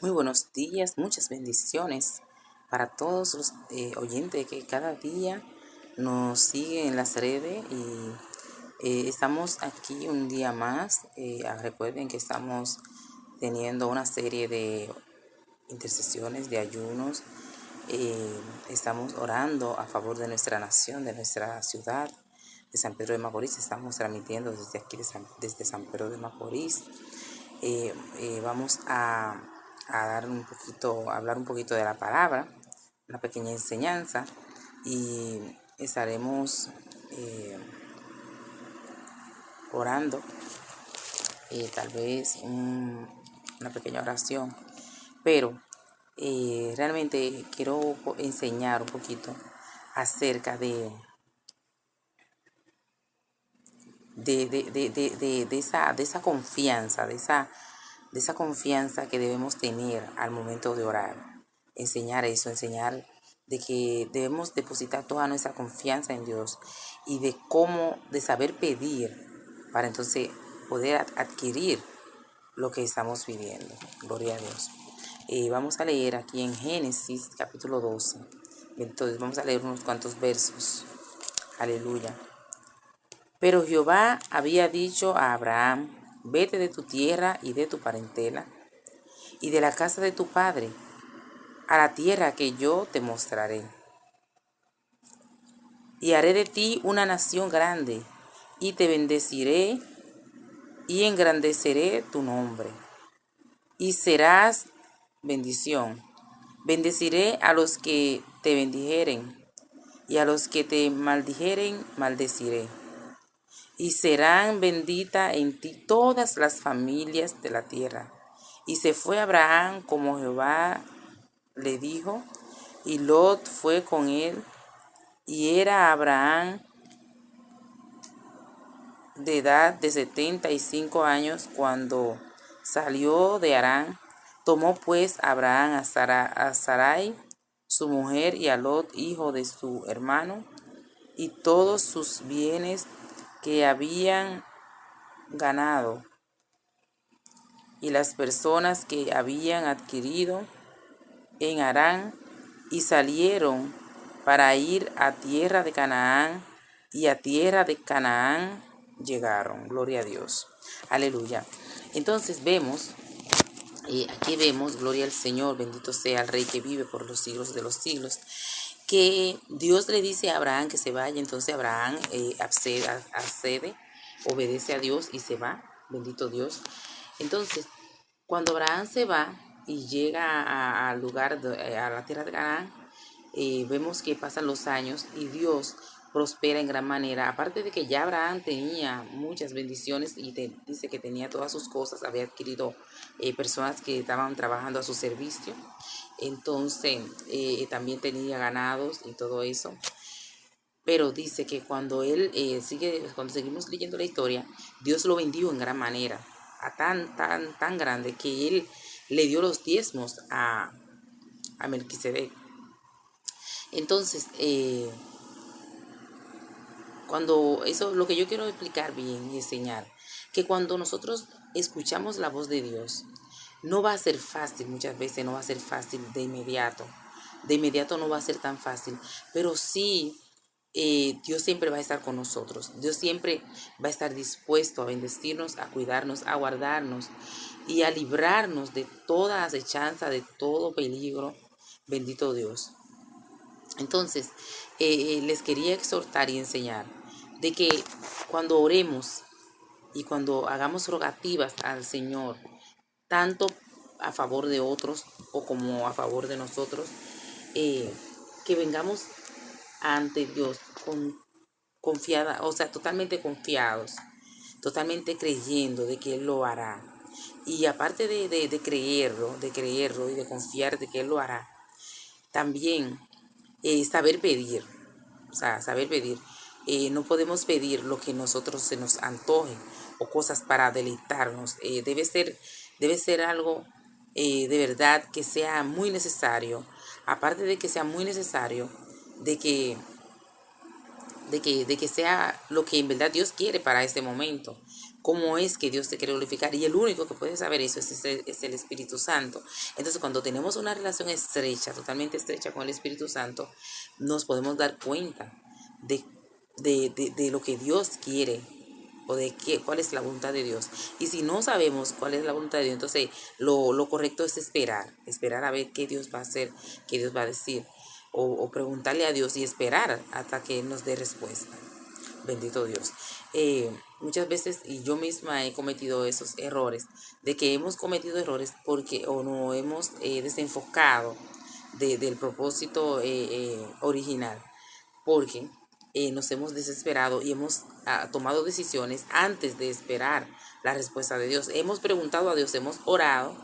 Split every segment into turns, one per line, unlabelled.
Muy buenos días, muchas bendiciones para todos los oyentes que cada día nos siguen en las redes y estamos aquí un día más. Recuerden que estamos teniendo una serie de intercesiones, de ayunos. Eh, Estamos orando a favor de nuestra nación, de nuestra ciudad, de San Pedro de Macorís. Estamos transmitiendo desde aquí, desde San Pedro de Macorís. Vamos a hablar un poquito de la palabra, una pequeña enseñanza, y estaremos orando, tal vez una pequeña oración, pero realmente quiero enseñar un poquito acerca de esa confianza, de esa confianza que debemos tener al momento de orar. Enseñar de que debemos depositar toda nuestra confianza en Dios y de saber pedir para entonces poder adquirir lo que estamos viviendo. Gloria a Dios. Vamos a leer aquí en Génesis capítulo 12. Entonces vamos a leer unos cuantos versos. Aleluya. Pero Jehová había dicho a Abraham: vete de tu tierra y de tu parentela y de la casa de tu padre a la tierra que yo te mostraré. Y haré de ti una nación grande, y te bendeciré y engrandeceré tu nombre, y serás bendición. Bendeciré a los que te bendijeren, y a los que te maldijeren maldeciré. Y serán benditas en ti todas las familias de la tierra. Y se fue Abraham como Jehová le dijo, y Lot fue con él. Y era Abraham de edad de 75 años cuando salió de Harán. Tomó pues Abraham a Sarai, su mujer, y a Lot, hijo de su hermano, y todos sus bienes que habían ganado, y las personas que habían adquirido en Harán, y salieron para ir a tierra de Canaán, y a tierra de Canaán llegaron. Gloria a Dios. Aleluya. Entonces aquí vemos, gloria al Señor, bendito sea el Rey que vive por los siglos de los siglos, que Dios le dice a Abraham que se vaya. Entonces Abraham accede, obedece a Dios y se va. Bendito Dios. Entonces, cuando Abraham se va y llega al lugar, a la tierra de Canaán, vemos que pasan los años y Dios prospera en gran manera. Aparte de que ya Abraham tenía muchas bendiciones y dice que tenía todas sus cosas, había adquirido personas que estaban trabajando a su servicio. Entonces también tenía ganados y todo eso. Pero dice que cuando cuando seguimos leyendo la historia, Dios lo bendijo en gran manera, a tan grande que él le dio los diezmos a Melquisedec. Entonces, lo que yo quiero explicar bien y enseñar, que cuando nosotros escuchamos la voz de Dios, no va a ser fácil, muchas veces no va a ser fácil de inmediato no va a ser tan fácil, pero sí, Dios siempre va a estar con nosotros. Dios siempre va a estar dispuesto a bendecirnos, a cuidarnos, a guardarnos y a librarnos de toda acechanza, de todo peligro. Bendito Dios. Entonces, les quería exhortar y enseñar de que cuando oremos y cuando hagamos rogativas al Señor, tanto a favor de otros o como a favor de nosotros, que vengamos ante Dios confiada, o sea, totalmente confiados, totalmente creyendo de que Él lo hará. Y aparte de creerlo y de confiar de que Él lo hará, también saber pedir, o sea, saber pedir. No podemos pedir lo que nosotros se nos antoje o cosas para deleitarnos. Debe ser algo de verdad que sea muy necesario. Aparte de que sea muy necesario, de que sea lo que en verdad Dios quiere para este momento. cómo es que Dios te quiere glorificar. Y el único que puede saber eso es el Espíritu Santo. Entonces, cuando tenemos una relación estrecha, totalmente estrecha con el Espíritu Santo, nos podemos dar cuenta de lo que Dios quiere o de cuál es la voluntad de Dios. Y si no sabemos cuál es la voluntad de Dios, entonces lo correcto es esperar a ver qué Dios va a hacer, qué Dios va a decir, o preguntarle a Dios y esperar hasta que Él nos dé respuesta. Bendito Dios. Muchas veces, y yo misma he cometido esos errores, de que hemos cometido errores porque o no hemos desenfocado del propósito original, porque nos hemos desesperado y hemos tomado decisiones antes de esperar la respuesta de Dios. Hemos preguntado a Dios, hemos orado,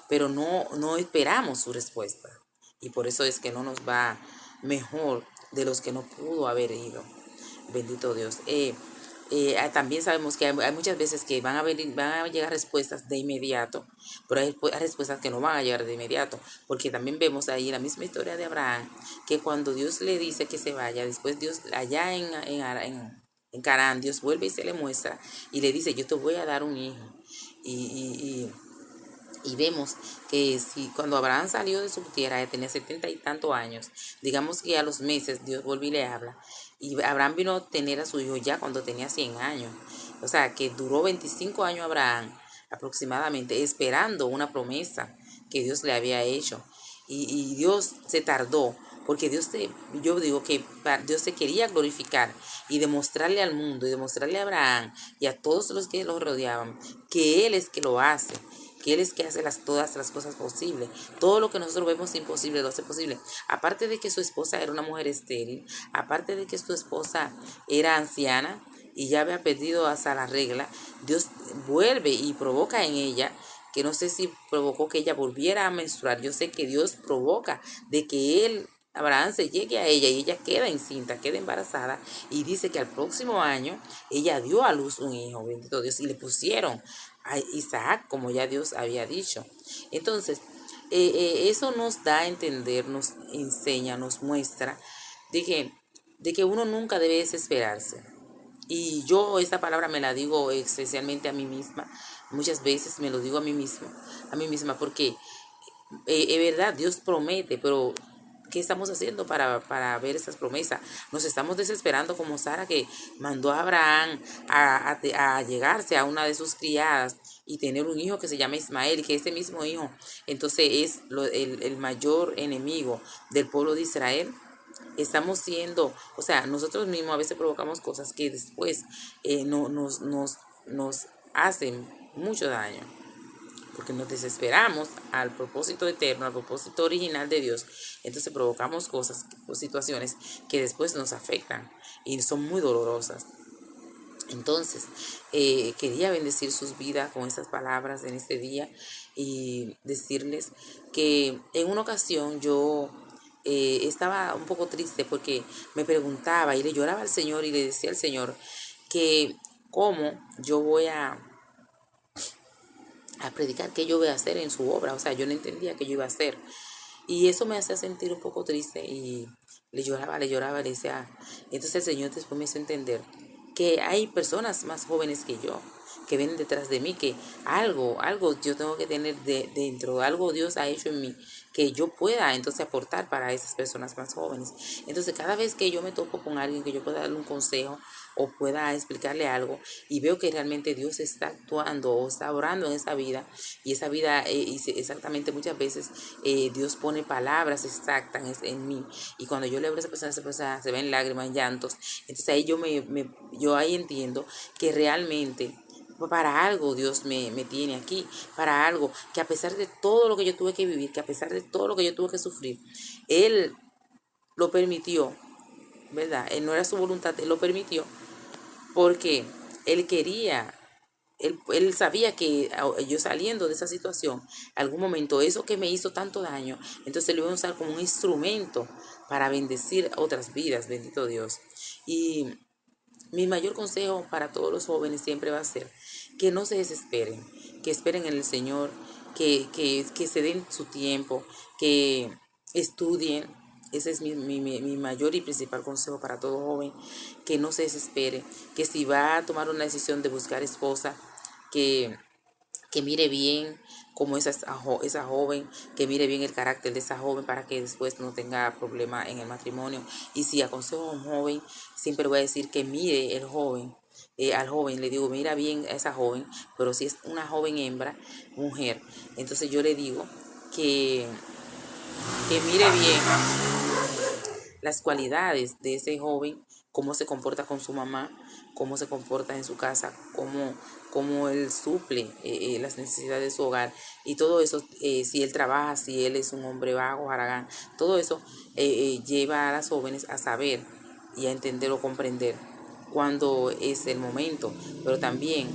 pero no esperamos su respuesta. Y por eso es que no nos va mejor de los que no pudo haber ido. Bendito Dios. También sabemos que hay muchas veces que van a llegar respuestas de inmediato, pero hay respuestas que no van a llegar de inmediato, porque también vemos ahí la misma historia de Abraham, que cuando Dios le dice que se vaya, después Dios allá en Canaán, Dios vuelve y se le muestra y le dice, yo te voy a dar un hijo. Y vemos que si cuando Abraham salió de su tierra, tenía 70 y tantos años, digamos que a los meses Dios vuelve y le habla. Y Abraham vino a tener a su hijo ya cuando tenía 100 años. O sea, que duró 25 años Abraham aproximadamente esperando una promesa que Dios le había hecho. Y Dios se tardó, porque yo digo que Dios se quería glorificar y demostrarle al mundo y demostrarle a Abraham y a todos los que lo rodeaban que Él es que lo hace, que Él es que hace todas las cosas posibles. Todo lo que nosotros vemos imposible, lo hace posible. Aparte de que su esposa era una mujer estéril, aparte de que su esposa era anciana y ya había perdido hasta la regla, Dios vuelve y provoca en ella, que no sé si provocó que ella volviera a menstruar. Yo sé que Dios provoca de que Abraham se llegue a ella y ella queda encinta, queda embarazada, y dice que al próximo año ella dio a luz un hijo, bendito Dios, y le pusieron a Isaac, como ya Dios había dicho. Entonces, eso nos da a entender, nos enseña, nos muestra de que uno nunca debe desesperarse. Y yo esta palabra me la digo especialmente a mí misma, muchas veces me lo digo a mí misma, porque es verdad, Dios promete, pero ¿qué estamos haciendo para ver esas promesas? Nos estamos desesperando como Sara, que mandó a Abraham a llegarse a una de sus criadas y tener un hijo que se llama Ismael, que ese mismo hijo entonces es el mayor enemigo del pueblo de Israel. Estamos siendo, o sea, nosotros mismos a veces provocamos cosas que después nos hacen mucho daño, porque nos desesperamos al propósito eterno, al propósito original de Dios. Entonces provocamos cosas o situaciones que después nos afectan y son muy dolorosas. Entonces, quería bendecir sus vidas con estas palabras en este día y decirles que en una ocasión yo estaba un poco triste porque me preguntaba y le lloraba al Señor y le decía al Señor que cómo yo voy a predicar, qué yo voy a hacer en su obra. O sea, yo no entendía qué yo iba a hacer. Y eso me hacía sentir un poco triste y le lloraba, le decía. Entonces el Señor después me hizo entender que hay personas más jóvenes que yo, que ven detrás de mí, que algo yo tengo que tener dentro, algo Dios ha hecho en mí, que yo pueda entonces aportar para esas personas más jóvenes. Entonces cada vez que yo me topo con alguien, que yo pueda darle un consejo o pueda explicarle algo y veo que realmente Dios está actuando o está orando en esa vida, y esa vida exactamente muchas veces Dios pone palabras exactas en mí, y cuando yo le hablo a esa persona se ven lágrimas, llantos. Entonces ahí yo ahí entiendo que realmente para algo Dios me tiene aquí, para algo que a pesar de todo lo que yo tuve que vivir, que a pesar de todo lo que yo tuve que sufrir, Él lo permitió, ¿verdad? Él no era su voluntad, Él lo permitió porque Él quería, él sabía que yo saliendo de esa situación, algún momento eso que me hizo tanto daño, entonces lo iba a usar como un instrumento para bendecir otras vidas, bendito Dios. Y mi mayor consejo para todos los jóvenes siempre va a ser que no se desesperen, que esperen en el Señor, que se den su tiempo, que estudien. Ese es mi mayor y principal consejo para todo joven, que no se desespere, que si va a tomar una decisión de buscar esposa, que, que mire bien cómo es esa joven, que mire bien el carácter de esa joven para que después no tenga problema en el matrimonio. Y si aconsejo a un joven, siempre voy a decir que mire al joven, le digo, mira bien a esa joven, pero si es una joven hembra, mujer, entonces yo le digo que, que mire bien las cualidades de ese joven, cómo se comporta con su mamá, cómo se comporta en su casa, cómo él suple las necesidades de su hogar y todo eso, si él trabaja, si él es un hombre vago, haragán, todo eso lleva a las jóvenes a saber y a entender o comprender cuándo es el momento, pero también